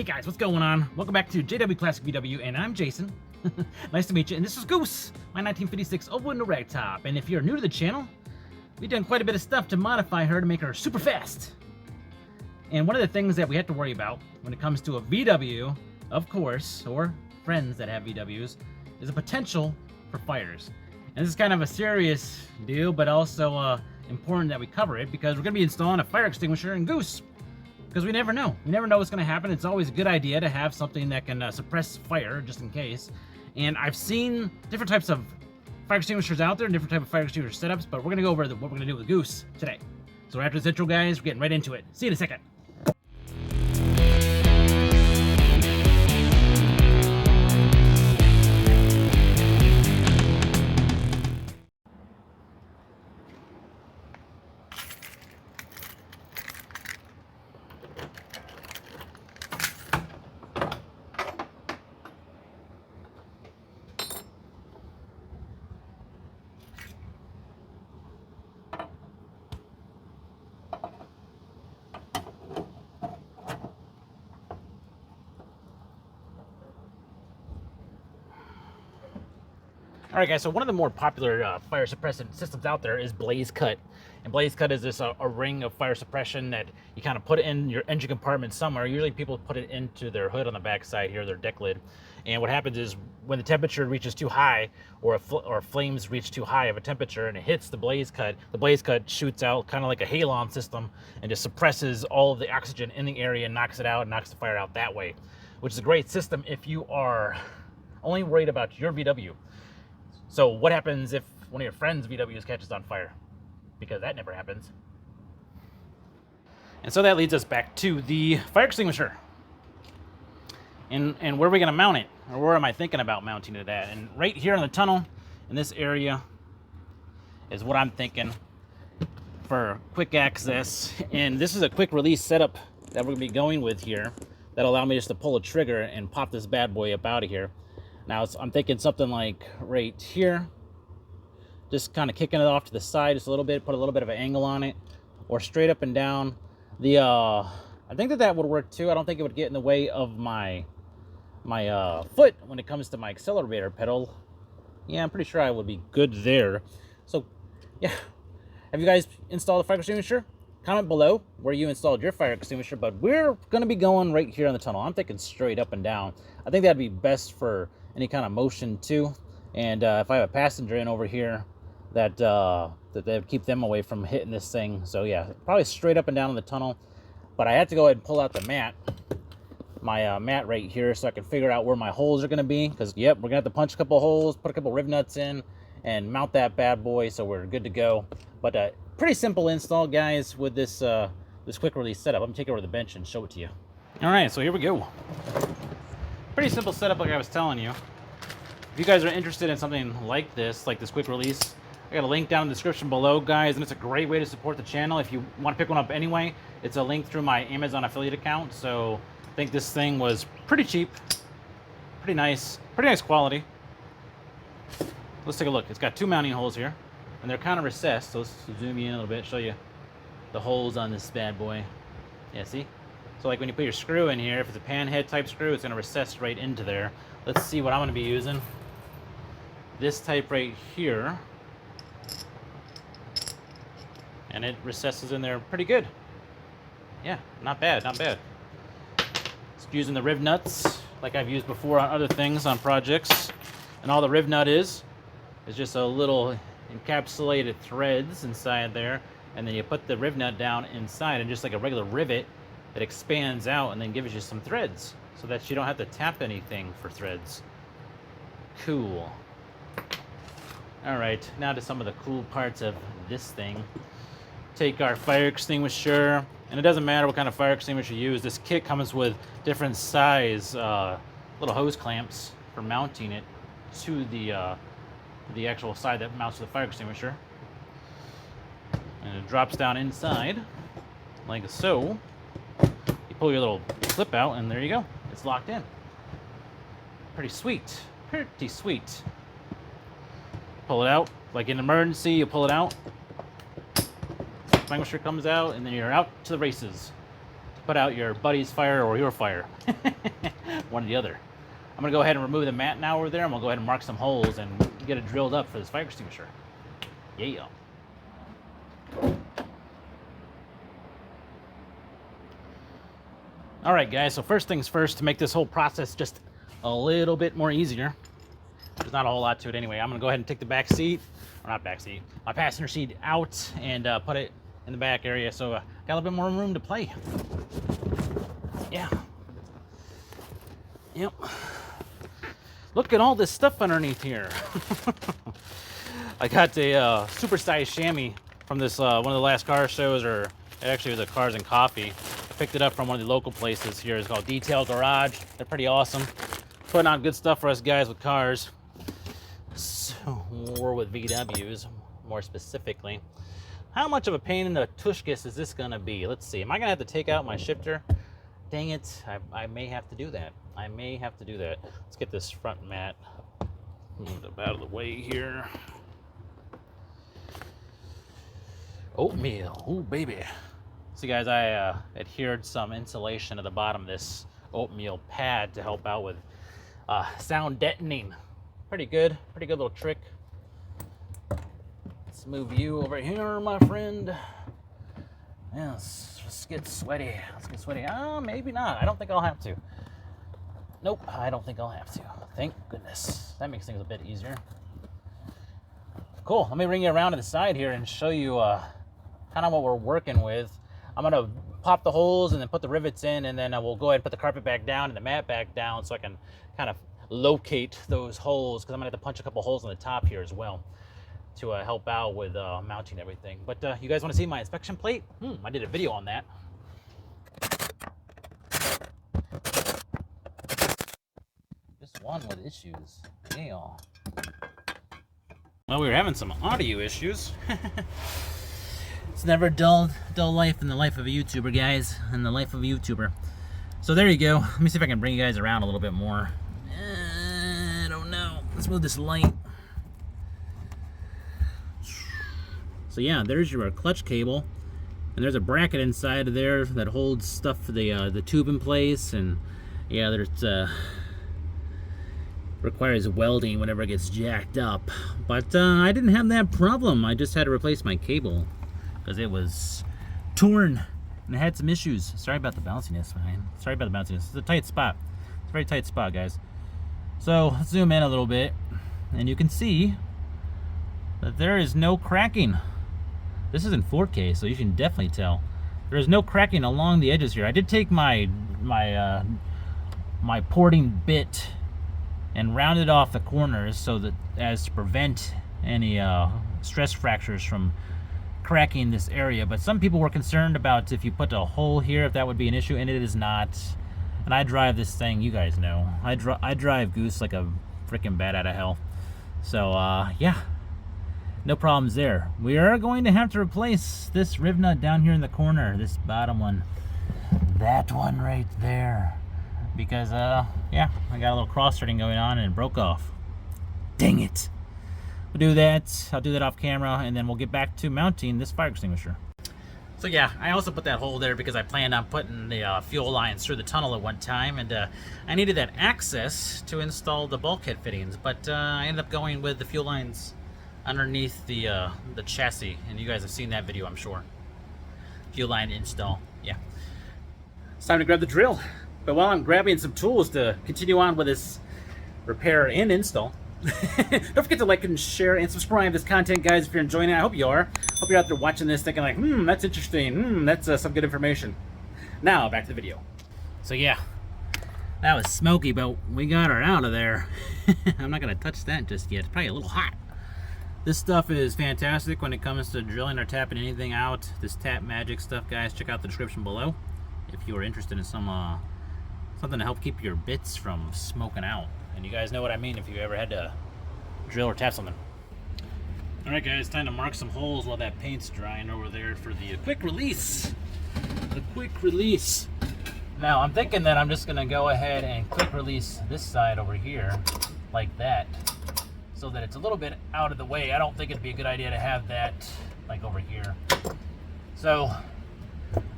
Hey guys, what's going on? Welcome back to JWClassicVW, and I'm Jason. Nice to meet you, and this is Goose, my 1956 oval window ragtop. And if you're new to the channel, we've done quite a bit of stuff to modify her to make her super fast. And one of the things that we have to worry about when it comes to a VW, of course, or friends that have VWs, is a potential for fires. And this is kind of a serious deal, but also important that we cover it because we're going to be installing a fire extinguisher in Goose. Because we never know. We never know what's going to happen. It's always a good idea to have something that can suppress fire, just in case. And I've seen different types of fire extinguishers out there, and different type of fire extinguisher setups, but we're going to go over what we're going to do with Goose today. So after this intro, guys, we're getting right into it. See you in a second. Alright guys, so one of the more popular fire suppressant systems out there is Blaze Cut. And Blaze Cut is this a ring of fire suppression that you kind of put in your engine compartment somewhere. Usually people put it into their hood on the back side here, their deck lid. And what happens is when the temperature reaches too high, or flames reach too high of a temperature and it hits the Blaze Cut shoots out kind of like a halon system and just suppresses all of the oxygen in the area and knocks it out and knocks the fire out that way. Which is a great system if you are only worried about your VW. So what happens if one of your friends' VWs catches on fire? Because that never happens. And so that leads us back to the fire extinguisher. And where are we going to mount it? Or where am I thinking about mounting it at? And right here in the tunnel, in this area, is what I'm thinking for quick access. And this is a quick release setup that we're going to be going with here. That'll allow me just to pull a trigger and pop this bad boy up out of here. Now, I'm thinking something like right here, just kind of kicking it off to the side just a little bit, put a little bit of an angle on it, or straight up and down. I think that would work too. I don't think it would get in the way of my foot when it comes to my accelerator pedal. Yeah, I'm pretty sure I would be good there. So, yeah. Have you guys installed a fire extinguisher? Comment below where you installed your fire extinguisher, but we're going to be going right here in the tunnel. I'm thinking straight up and down. I think that'd be best for any kind of motion too. And if I have a passenger in over here, that would keep them away from hitting this thing. So yeah, probably straight up and down in the tunnel. But I have to go ahead and pull out the mat, my mat right here, so I can figure out where my holes are going to be. Because yep, we're going to have to punch a couple holes, put a couple rivnuts in, and mount that bad boy, so we're good to go. But pretty simple install, guys, with this this quick release setup. I'm gonna take it over the bench and show it to you. All right, so here we go. Pretty simple setup, like I was telling you. If you guys are interested in something like this quick release, I got a link down in the description below, guys, and it's a great way to support the channel. If you want to pick one up anyway, it's a link through my Amazon affiliate account. So I think this thing was pretty cheap, pretty nice quality. Let's take a look. It's got two mounting holes here, and they're kind of recessed. So let's zoom in a little bit, show you the holes on this bad boy. Yeah, see? So like when you put your screw in here, if it's a pan head type screw, it's going to recess right into there. Let's see what I'm going to be using. This type right here. And it recesses in there pretty good. Yeah, not bad, not bad. Just using the rivnuts like I've used before on other things, on projects. And all the rivnut is just a little encapsulated threads inside there. And then you put the rivnut down inside, and just like a regular rivet, it expands out and then gives you some threads so that you don't have to tap anything for threads. Cool. All right, now to some of the cool parts of this thing. Take our fire extinguisher, and it doesn't matter what kind of fire extinguisher you use. This kit comes with different size little hose clamps for mounting it to the actual side that mounts to the fire extinguisher. And it drops down inside like so. You pull your little clip out, and there you go. It's locked in. Pretty sweet. Pretty sweet. Pull it out. Like in an emergency, you pull it out. Extinguisher comes out, and then you're out to the races. put out your buddy's fire or your fire. One or the other. I'm gonna go ahead and remove the mat now over there, and we'll go ahead and mark some holes and get it drilled up for this fire extinguisher. Yeah. All right, guys, so first things first, to make this whole process just a little bit more easier, there's not a whole lot to it anyway. I'm gonna go ahead and take the back seat, or not back seat, my passenger seat out and put it in the back area, so got a little bit more room to play. Yeah. Yep. Look at all this stuff underneath here. I got a supersized chamois from this one of the last car shows, or it actually was a Cars and Coffee. I picked it up from one of the local places here. It's called Detail Garage. They're pretty awesome. Putting out good stuff for us guys with cars. So, or with VWs, more specifically. How much of a pain in the tushkis is this gonna be? Let's see. Am I gonna have to take out my shifter? Dang it, I may have to do that. I may have to do that. Let's get this front mat moved up out of the way here. Oatmeal, ooh baby. See guys, I adhered some insulation to the bottom of this oatmeal pad to help out with sound deadening. Pretty good little trick. Let's move you over here, my friend. Yes, let's get sweaty. Let's get sweaty. Maybe not. I don't think I'll have to. Nope, I don't think I'll have to. Thank goodness. That makes things a bit easier. Cool. Let me bring you around to the side here and show you kind of what we're working with. I'm going to pop the holes and then put the rivets in, and then we'll go ahead and put the carpet back down and the mat back down so I can kind of locate those holes, because I'm going to have to punch a couple holes on the top here as well to help out with mounting everything. But you guys want to see my inspection plate? I did a video on that. Just one with issues. Yeah. Well, we were having some audio issues. It's never a dull life in the life of a YouTuber, guys. In the life of a YouTuber. So there you go. Let me see if I can bring you guys around a little bit more. I don't know. Let's move this light. So yeah, there's your clutch cable, and there's a bracket inside of there that holds stuff for the tube in place, and yeah, there's requires welding whenever it gets jacked up. But I didn't have that problem. I just had to replace my cable because it was torn and it had some issues. Sorry about the bounciness, man. Sorry about the bounciness. It's a tight spot. It's a very tight spot, guys. So let's zoom in a little bit, and you can see that there is no cracking. This is in 4K, so you can definitely tell. There is no cracking along the edges here. I did take my porting bit and rounded off the corners so that as to prevent any stress fractures from cracking this area. But some people were concerned about if you put a hole here, if that would be an issue, and it is not. And I drive this thing, you guys know. I drive Goose like a freaking bat out of hell. So yeah, no problems there. We are going to have to replace this rivnut down here in the corner, this bottom one. That one right there. Because, yeah, I got a little cross-threading going on and it broke off. Dang it. We'll do that. I'll do that off camera, and then we'll get back to mounting this fire extinguisher. So yeah, I also put that hole there because I planned on putting the fuel lines through the tunnel at one time, and I needed that access to install the bulkhead fittings, but I ended up going with the fuel lines underneath the chassis, and you guys have seen that video, I'm sure. Fuel line install, yeah. It's time to grab the drill. But while I'm grabbing some tools to continue on with this repair and install, don't forget to like and share and subscribe this content, guys, if you're enjoying it. I hope you are. Hope you're out there watching this thinking like, that's interesting. That's some good information. Now, back to the video. So yeah, that was smoky, but we got her out of there. I'm not going to touch that just yet. It's probably a little hot. This stuff is fantastic when it comes to drilling or tapping anything out. This Tap Magic stuff, guys, check out the description below if you are interested in some something to help keep your bits from smoking out. And you guys know what I mean if you ever had to drill or tap something. Alright guys, time to mark some holes while that paint's drying over there for the quick release. The quick release. Now I'm thinking that I'm just going to go ahead and quick release this side over here like that, so that it's a little bit out of the way. I don't think it'd be a good idea to have that like over here. So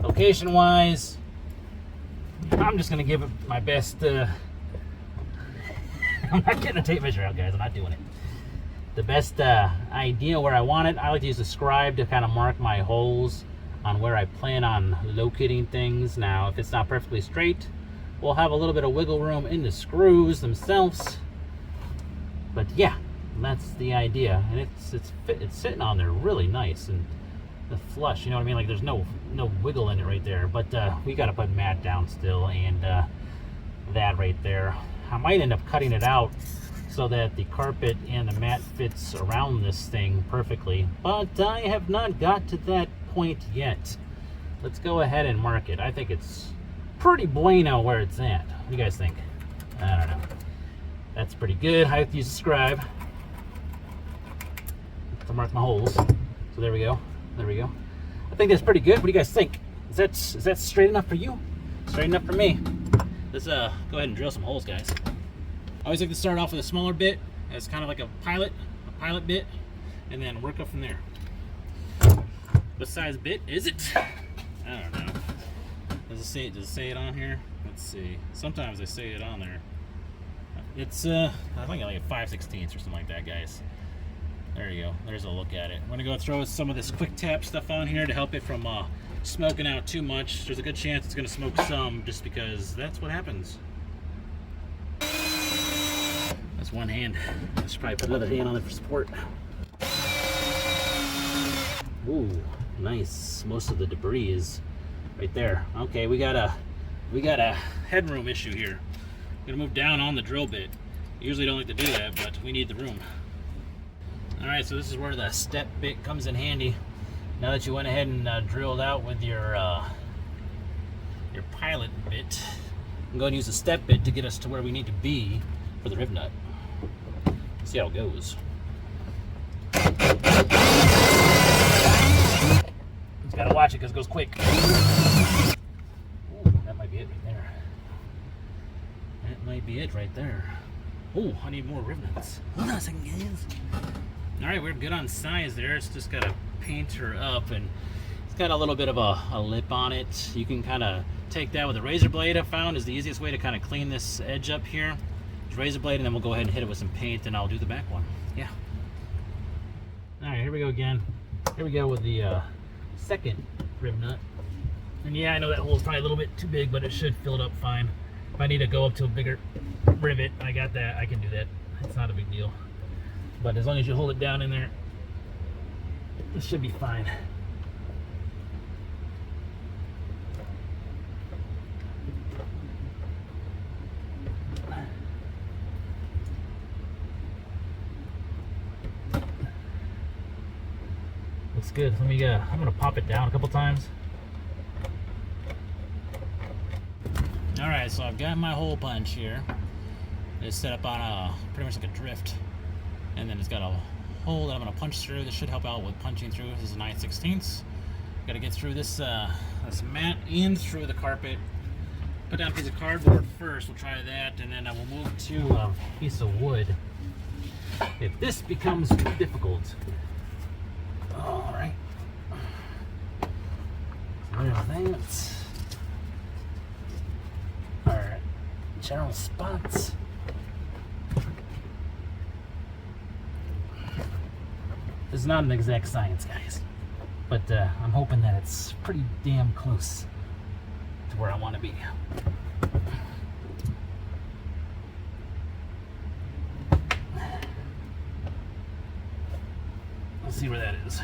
location wise, I'm just gonna give it my best. I'm not getting a tape measure out, guys. I'm not doing it. The best idea where I want it. I like to use the scribe to kind of mark my holes on where I plan on locating things. Now, if it's not perfectly straight, we'll have a little bit of wiggle room in the screws themselves. But yeah, that's the idea, and it's sitting on there really nice and the flush. You know what I mean? Like there's no wiggle in it right there. But we got to put mat down still, and that right there. I might end up cutting it out so that the carpet and the mat fits around this thing perfectly. But I have not got to that point yet. Let's go ahead and mark it. I think it's pretty bueno where it's at. What do you guys think? I don't know. That's pretty good. I have to use a scribe to mark my holes. So there we go. There we go. I think that's pretty good. What do you guys think? Is that straight enough for you? Straight enough for me. Let's go ahead and drill some holes, guys. I always like to start off with a smaller bit as kind of like a pilot bit, and then work up from there. What size bit is it? I don't know. Does it say it on here? Let's see. Sometimes they say it on there. It's I think like a 5/16 or something like that, guys. There you go. There's a look at it. I'm gonna go throw some of this quick tap stuff on here to help it from smoking out too much. There's a good chance it's gonna smoke some, just because that's what happens. That's one hand. I should probably put another hand on it for support. Ooh, nice. Most of the debris is right there. Okay, we got a headroom issue here. I'm gonna move down on the drill bit. Usually don't like to do that, but we need the room. All right, so this is where the step bit comes in handy. Now that you went ahead and drilled out with your pilot bit, I'm going to use the step bit to get us to where we need to be for the rivnut. See how it goes. Just gotta watch it because it goes quick. Ooh, that might be it right there. That might be it right there. Oh, I need more rivnuts. Hold on a second, guys. All right, we're good on size there. It's just gotta paint her up, and it's got a little bit of a lip on it. You can kind of take that with a razor blade. I found is the easiest way to kind of clean this edge up here. Razor blade, and then we'll go ahead and hit it with some paint, and I'll do the back one. Yeah. All right, here we go again. Here we go with the second rivnut. And yeah, I know that hole's probably a little bit too big, but it should fill it up fine. If I need to go up to a bigger rivet, I got that. I can do that. It's not a big deal. But as long as you hold it down in there, it should be fine. Looks good. Let me I'm gonna pop it down a couple times. All right, so I've got my hole punch here. It's set up on pretty much like a drift, and then it's got a hole that I'm gonna punch through. This should help out with punching through. This is 9/16. Got to get through this this mat and through the carpet. Put down a piece of cardboard first. We'll try that, and then I will move to a piece of wood if this becomes too difficult. All right. So there's that. All right. General spots. This is not an exact science, guys, but I'm hoping that it's pretty damn close to where I want to be. Let's see where that is.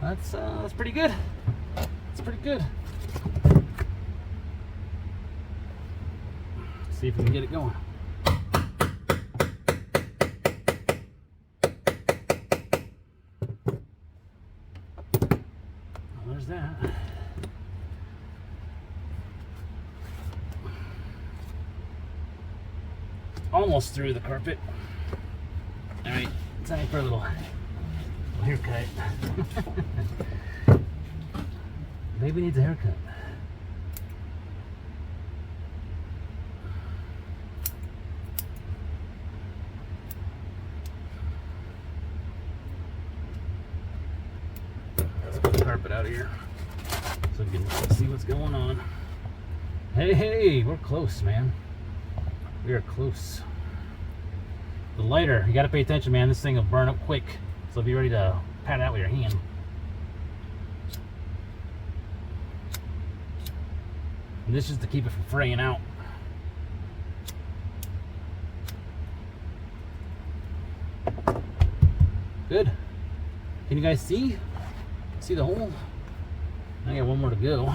That's pretty good. That's pretty good. Let's see if we can get it going. Well, there's that. Almost through the carpet. All right, time for a little haircut. Baby needs a haircut. jump it out of here so we can see what's going on. Hey, we're close, man. We are close. The lighter, you gotta pay attention, man. This thing will burn up quick. So be ready to pat it out with your hand. And this is to keep it from fraying out. Good. Can you guys see? See the hole? I got one more to go.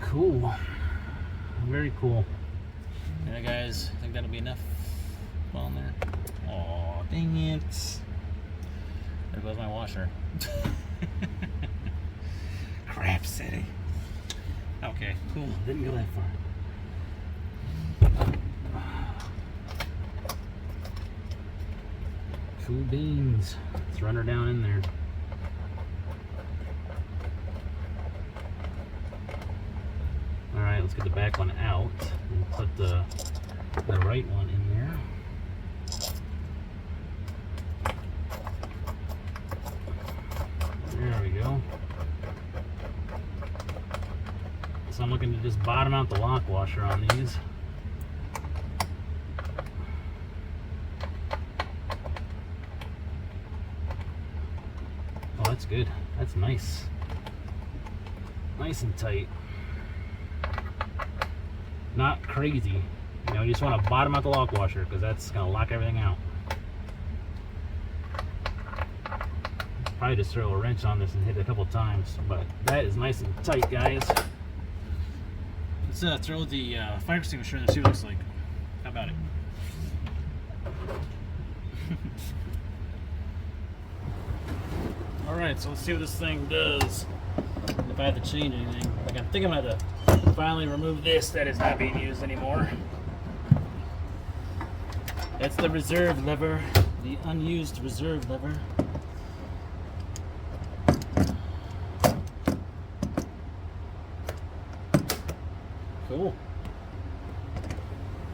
Cool. Very cool. Yeah, guys, I think that'll be enough on there. Oh, dang it. There goes my washer. Crap city. Okay, cool. Didn't go that far. Cool beans. Let's run her down in there. Alright, let's get the back one out and put the right one in there. There we go. So I'm looking to just bottom out the lock washer on these. Oh, that's good. That's nice. Nice and tight. Not crazy. You know, you just want to bottom out the lock washer because that's going to lock everything out. Probably just throw a wrench on this and hit it a couple times, but that is nice and tight, guys. Let's throw the fire extinguisher and see what it looks like. How about it? Alright, so let's see what this thing does. If I have to change anything. Like, I think I'm going to have to finally remove this that is not being used anymore. That's the reserve lever, the unused reserve lever. Cool.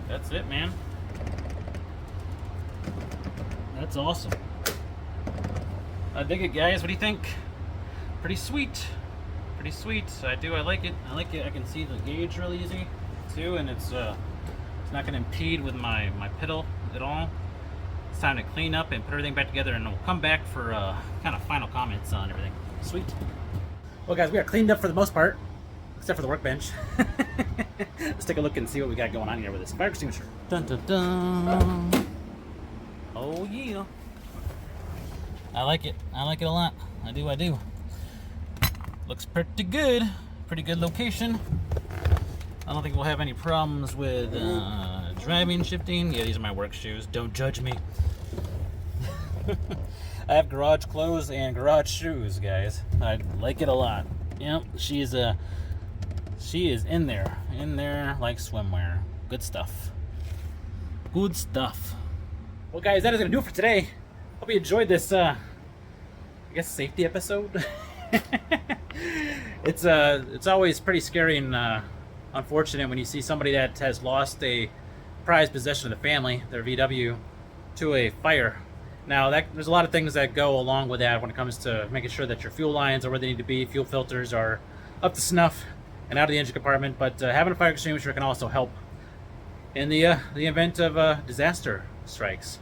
That's it, man. That's awesome. I dig it, guys. What do you think? Pretty sweet. Pretty sweet. I like it. I like it. I can see the gauge really easy too, and it's not going to impede with my pedal at all. It's time to clean up and put everything back together, and we'll come back for kind of final comments on everything. Sweet. Well, guys, we are cleaned up for the most part, except for the workbench. Let's take a look and see what we got going on here with this fire extinguisher. Dun dun dun. Oh yeah. I like it. I like it a lot. I do. Looks pretty good. Pretty good location. I don't think we'll have any problems with driving, shifting. Yeah, these are my work shoes. Don't judge me. I have garage clothes and garage shoes, guys. I like it a lot. Yep, she is in there like swimwear. Good stuff. Good stuff. Well, guys, that is gonna do it for today. Hope you enjoyed this. I guess safety episode. It's always pretty scary and unfortunate when you see somebody that has lost a prized possession of the family, their VW, to a fire. Now, there's a lot of things that go along with that when it comes to making sure that your fuel lines are where they need to be, fuel filters are up to snuff and out of the engine compartment. But having a fire extinguisher can also help in the event of disaster strikes.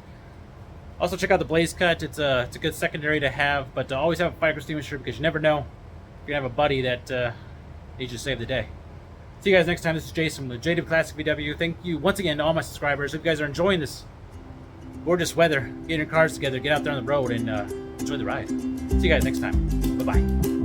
Also, check out the blaze cut. It's a good secondary to have, but always have a fire extinguisher because you never know if you're gonna have a buddy that needs you to save the day. See you guys next time. This is Jason with JWClassicVW. Thank you once again to all my subscribers. If you guys are enjoying this gorgeous weather, get your cars together, get out there on the road, and enjoy the ride. See you guys next time. Bye-bye.